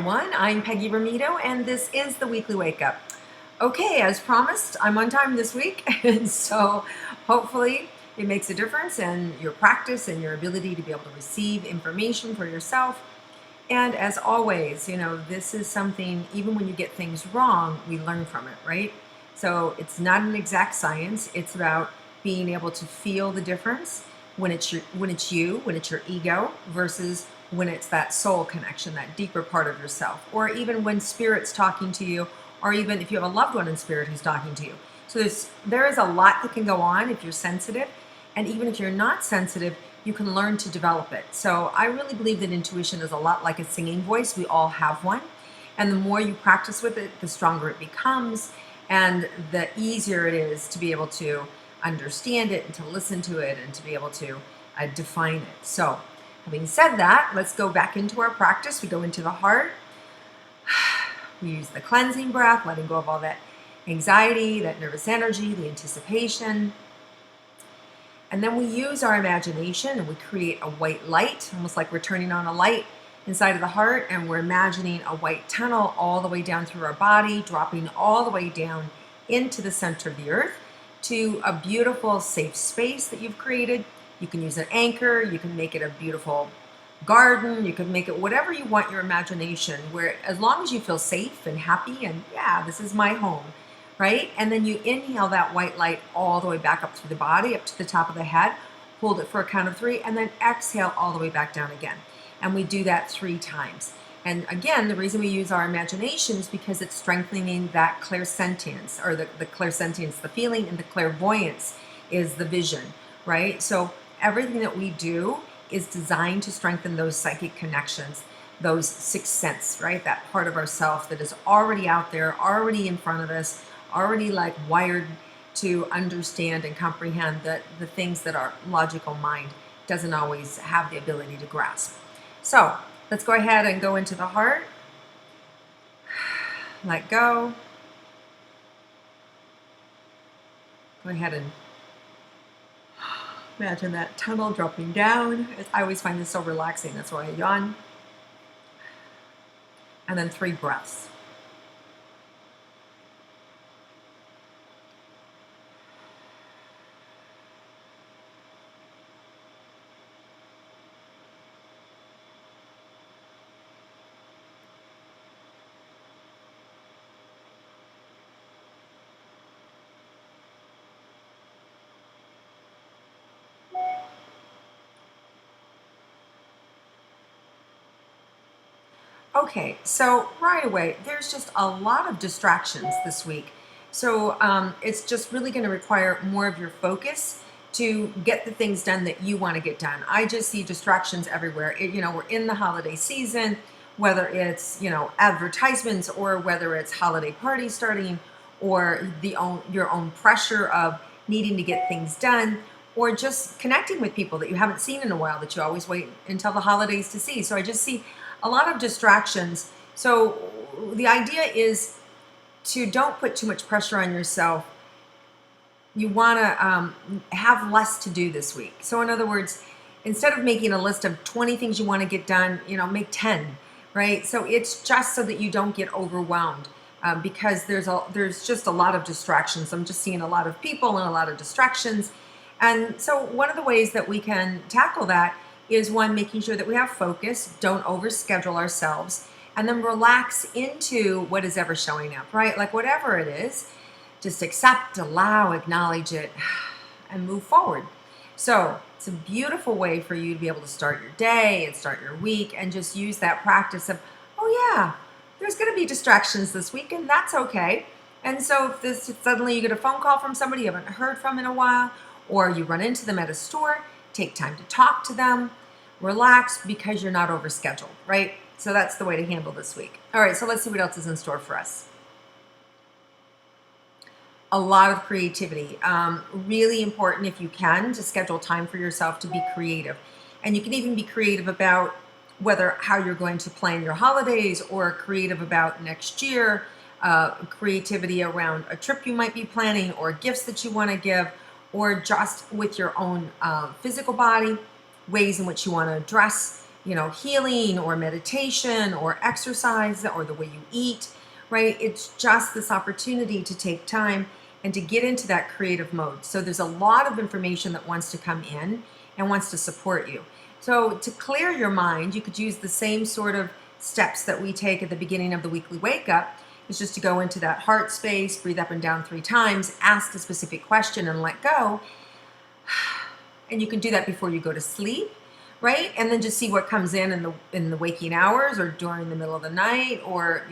everyone. I'm Peggy Rometo, and this is the Weekly Wake Up. Okay, as promised, I'm on time this week, and so hopefully it makes a difference in your practice and your ability to be able to receive information for yourself. And as always, this is something, even when you get things wrong, we learn from it, right? So it's not an exact science. It's about being able to feel the difference when it's your ego versus when it's that soul connection, that deeper part of yourself, or even when spirit's talking to you, or even if you have a loved one in spirit who's talking to you. So there is a lot that can go on if you're sensitive, and even if you're not sensitive, you can learn to develop it. So I really believe that intuition is a lot like a singing voice. We all have one, and the more you practice with it, the stronger it becomes, and the easier it is to be able to understand it and to listen to it and to be able to define it. So having said that, let's go back into our practice. We go into the heart. We use the cleansing breath, letting go of all that anxiety, that nervous energy, the anticipation. And then we use our imagination and we create a white light, almost like we're turning on a light inside of the heart, and we're imagining a white tunnel all the way down through our body, dropping all the way down into the center of the earth to a beautiful, safe space that you've created. You can use an anchor, you can make it a beautiful garden, you can make it whatever you want your imagination, where as long as you feel safe and happy and yeah, this is my home, right? And then you inhale that white light all the way back up through the body, up to the top of the head, hold it for a count of 3, and then exhale all the way back down again. And we do that 3 times. And again, the reason we use our imagination is because it's strengthening that clairsentience, or the clairsentience, the feeling, and the clairvoyance is the vision, right? So everything that we do is designed to strengthen those psychic connections, those sixth sense, right? That part of ourself that is already out there, already in front of us, already like wired to understand and comprehend the things that our logical mind doesn't always have the ability to grasp. So let's go ahead and go into the heart. Let go. Go ahead and imagine that tunnel dropping down. I always find this so relaxing. That's why I yawn. And then 3 breaths. Okay, so right away, there's just a lot of distractions this week. So it's just really going to require more of your focus to get the things done that you want to get done. I just see distractions everywhere. We're in the holiday season, whether it's, advertisements, or whether it's holiday parties starting, or your own pressure of needing to get things done, or just connecting with people that you haven't seen in a while that you always wait until the holidays to see. So I just see a lot of distractions. So the idea is to don't put too much pressure on yourself. You want to have less to do this week. So in other words, instead of making a list of 20 things you want to get done, make 10, right? So it's just so that you don't get overwhelmed, because there's just a lot of distractions. I'm just seeing a lot of people and a lot of distractions. And so one of the ways that we can tackle that is, one, making sure that we have focus, don't overschedule ourselves, and then relax into what is ever showing up, right? Like whatever it is, just accept, allow, acknowledge it, and move forward. So it's a beautiful way for you to be able to start your day and start your week, and just use that practice of, oh yeah, there's going to be distractions this week, and that's okay. And so if suddenly you get a phone call from somebody you haven't heard from in a while, or you run into them at a store, take time to talk to them, relax, because you're not overscheduled, right? So that's the way to handle this week. All right, so let's see what else is in store for us. A lot of creativity. Really important, if you can, to schedule time for yourself to be creative. And you can even be creative about how you're going to plan your holidays, or creative about next year, creativity around a trip you might be planning, or gifts that you want to give, or just with your own physical body, ways in which you want to dress healing or meditation or exercise or the way you eat, right? It's just this opportunity to take time and to get into that creative mode. So there's a lot of information that wants to come in and wants to support you. So to clear your mind, you could use the same sort of steps that we take at the beginning of the weekly wake up. It's just to go into that heart space, breathe up and down 3 times, ask a specific question and let go. And you can do that before you go to sleep, right? And then just see what comes in the waking hours or during the middle of the night, or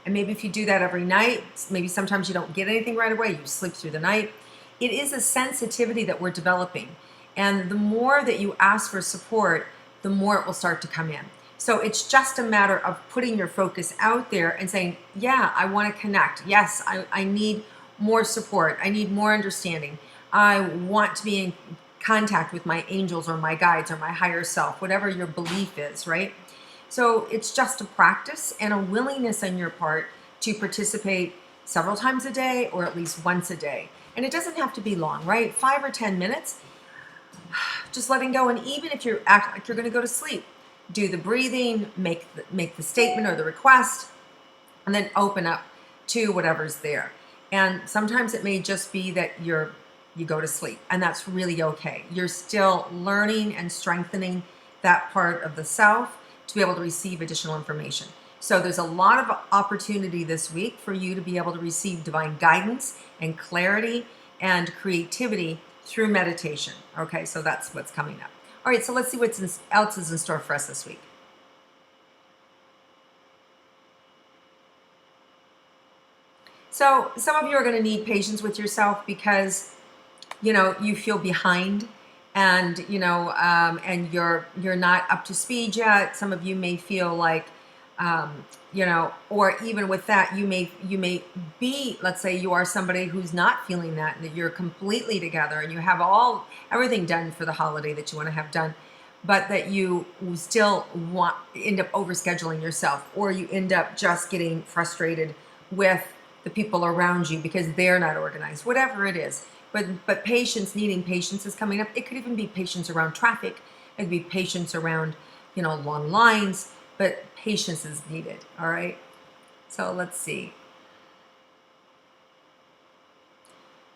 and maybe if you do that every night, maybe sometimes you don't get anything right away, you sleep through the night. It is a sensitivity that we're developing. And the more that you ask for support, the more it will start to come in. So it's just a matter of putting your focus out there and saying, yeah, I want to connect. Yes, I need more support. I need more understanding. I want to be in contact with my angels or my guides or my higher self, whatever your belief is, right? So it's just a practice and a willingness on your part to participate several times a day or at least once a day. And it doesn't have to be long, right? 5 or 10 minutes, just letting go. And even if you act like you're going to go to sleep, do the breathing, make the statement or the request, and then open up to whatever's there. And sometimes it may just be that you go to sleep, and that's really okay. You're still learning and strengthening that part of the self to be able to receive additional information. So there's a lot of opportunity this week for you to be able to receive divine guidance and clarity and creativity through meditation. Okay, so that's what's coming up. All right, so let's see what else is in store for us this week. So some of you are going to need patience with yourself because you feel behind, and and you're not up to speed yet. Some of you may feel like or even with that, you may be, let's say you are somebody who's not feeling that, and that you're completely together and you have everything done for the holiday that you want to have done, but that you still end up overscheduling yourself, or you end up just getting frustrated with the people around you because they're not organized, whatever it is. But patience, needing patience is coming up. It could even be patience around traffic. It could be patience around, long lines, but patience is needed, all right? So let's see.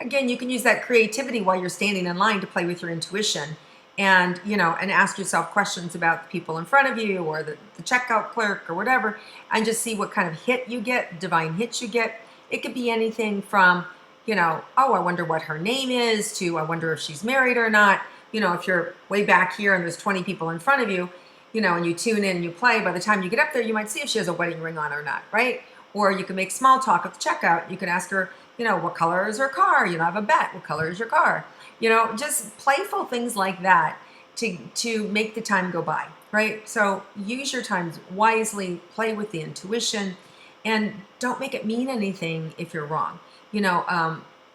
Again, you can use that creativity while you're standing in line to play with your intuition and, and ask yourself questions about the people in front of you or the checkout clerk or whatever, and just see what kind of hit you get, divine hits you get. It could be anything from, oh, I wonder what her name is, to I wonder if she's married or not. If you're way back here and there's 20 people in front of you, and you tune in and you play, by the time you get up there, you might see if she has a wedding ring on or not, right? Or you can make small talk at the checkout. You can ask her, what color is her car? I have a bet. What color is your car? Just playful things like that to make the time go by, right? So use your times wisely, play with the intuition, and don't make it mean anything if you're wrong.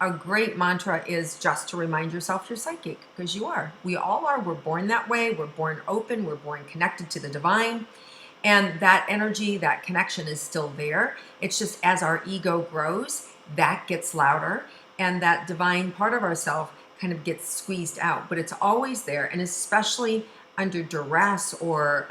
A great mantra is just to remind yourself you're psychic, because you are. We all are. We're born that way. We're born open. We're born connected to the divine. And that energy, that connection is still there. It's just as our ego grows, that gets louder, and that divine part of ourself kind of gets squeezed out. But it's always there, and especially under duress or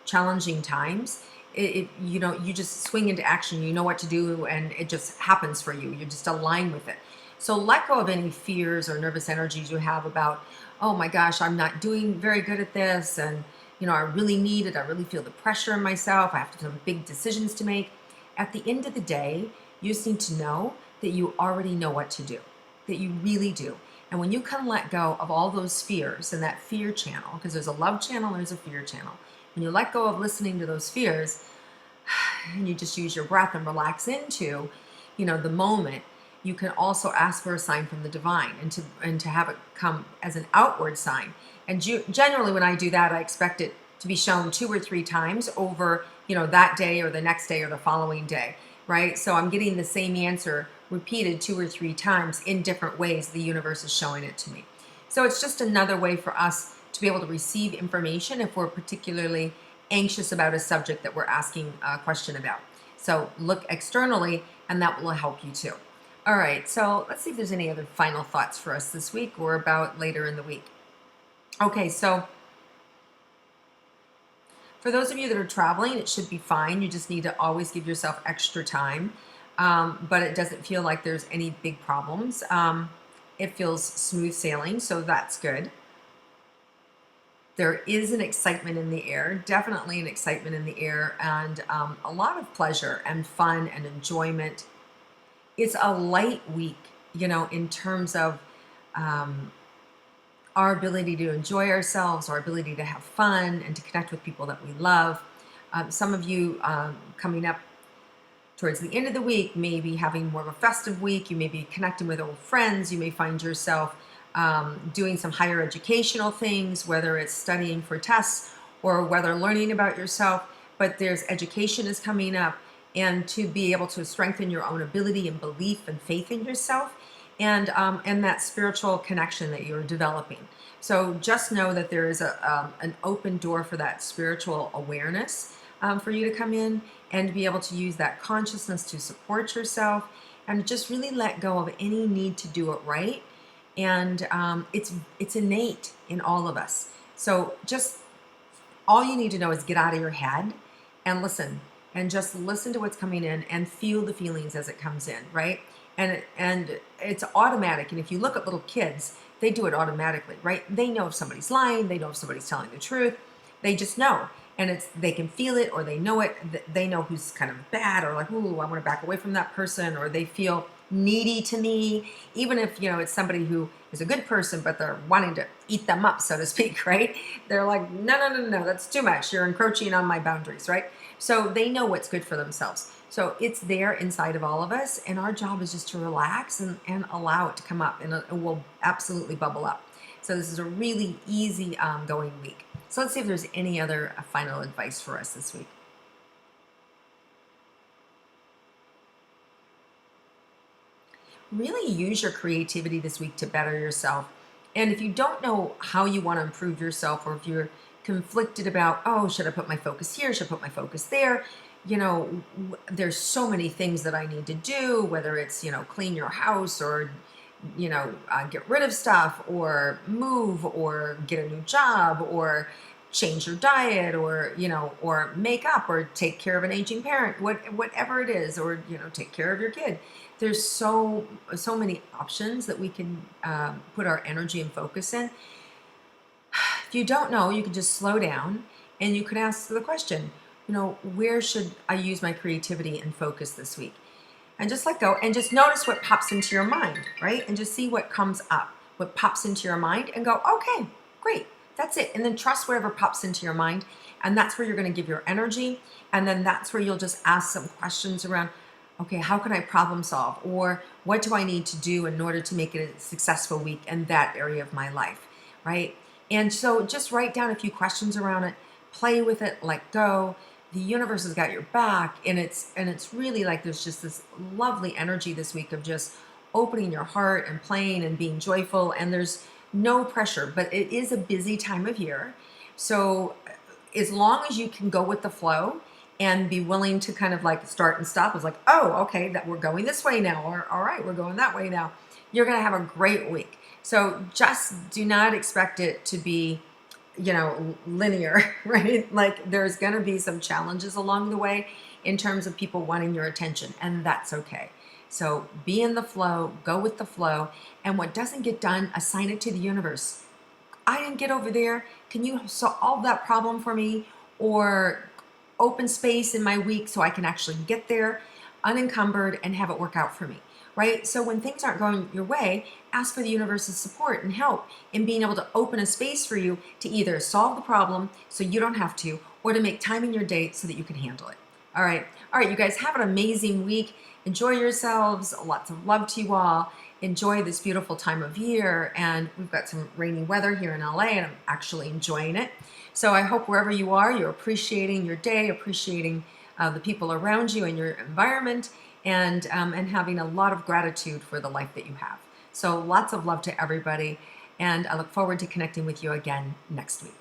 challenging times, you just swing into action. You know what to do, and it just happens for you. You just align with it. So let go of any fears or nervous energies you have about, oh my gosh, I'm not doing very good at this, and I really need it. I really feel the pressure in myself. I have to have big decisions to make. At the end of the day, you just need to know that you already know what to do, that you really do. And when you can let go of all those fears and that fear channel, because there's a love channel, there's a fear channel. When you let go of listening to those fears, and you just use your breath and relax into, the moment, you can also ask for a sign from the divine and to have it come as an outward sign. And generally, when I do that, I expect it to be shown 2 or 3 times over, that day or the next day or the following day, right? So I'm getting the same answer repeated 2 or 3 times in different ways. The universe is showing it to me. So it's just another way for us to be able to receive information if we're particularly anxious about a subject that we're asking a question about. So look externally, and that will help you too. All right, so let's see if there's any other final thoughts for us this week or about later in the week. Okay, so For those of you that are traveling, it should be fine. You just need to always give yourself extra time. But it doesn't feel like there's any big problems. It feels smooth sailing, so that's good. There is an excitement in the air, definitely an excitement in the air, and a lot of pleasure and fun and enjoyment. It's a light week, in terms of our ability to enjoy ourselves, our ability to have fun and to connect with people that we love. Some of you coming up towards the end of the week may be having more of a festive week. You may be connecting with old friends. You may find yourself doing some higher educational things, whether it's studying for tests or whether learning about yourself. But there's education is coming up, and to be able to strengthen your own ability and belief and faith in yourself, and that spiritual connection that you're developing. So just know that there is an open door for that spiritual awareness for you to come in and be able to use that consciousness to support yourself and just really let go of any need to do it right. And it's innate in all of us. So just all you need to know is get out of your head and listen, and just listen to what's coming in and feel the feelings as it comes in, right? And it's automatic. And if you look at little kids, they do it automatically, right? They know if somebody's lying, they know if somebody's telling the truth. They just know. And they can feel it, or they know it. They know who's kind of bad, or like, ooh, I want to back away from that person, or they feel needy to me, even if it's somebody who is a good person, but they're wanting to eat them up, so to speak, right? They're like, no, that's too much. You're encroaching on my boundaries, right? So they know what's good for themselves. So it's there inside of all of us, and our job is just to relax and allow it to come up, and it will absolutely bubble up. So this is a really easy going week. So let's see if there's any other final advice for us this week. Really use your creativity this week to better yourself. And if you don't know how you want to improve yourself, or if you're conflicted about, oh, should I put my focus here? Should I put my focus there? There's so many things that I need to do, whether it's, clean your house, or, get rid of stuff, or move, or get a new job, or change your diet, or, or make up, or take care of an aging parent, whatever it is, or, take care of your kid. There's so many options that we can put our energy and focus in. If you don't know, you can just slow down and you can ask the question, where should I use my creativity and focus this week? And just let go and just notice what pops into your mind, right? And just see what comes up, what pops into your mind, and go, okay, great, that's it. And then trust whatever pops into your mind. And that's where you're going to give your energy. And then that's where you'll just ask some questions around, okay, how can I problem solve? Or what do I need to do in order to make it a successful week in that area of my life, right? And so just write down a few questions around it, play with it, let go. The universe has got your back, and it's really like there's just this lovely energy this week of just opening your heart and playing and being joyful, and there's no pressure, but it is a busy time of year. So as long as you can go with the flow and be willing to kind of like start and stop, it's like, oh, okay, that we're going this way now, or all right, we're going that way now, you're going to have a great week. So just do not expect it to be linear, right? Like there's going to be some challenges along the way in terms of people wanting your attention, and that's okay. So be in the flow, go with the flow, and what doesn't get done, assign it to the universe. I didn't get over there. Can you solve that problem for me? Or open space in my week so I can actually get there unencumbered and have it work out for me, right? So when things aren't going your way, ask for the universe's support and help in being able to open a space for you to either solve the problem so you don't have to, or to make time in your day so that you can handle it. All right, you guys, have an amazing week. Enjoy yourselves. Lots of love to you all. Enjoy this beautiful time of year. And we've got some rainy weather here in LA, and I'm actually enjoying it. So I hope wherever you are, you're appreciating your day, appreciating the people around you and your environment, and having a lot of gratitude for the life that you have. So lots of love to everybody, and I look forward to connecting with you again next week.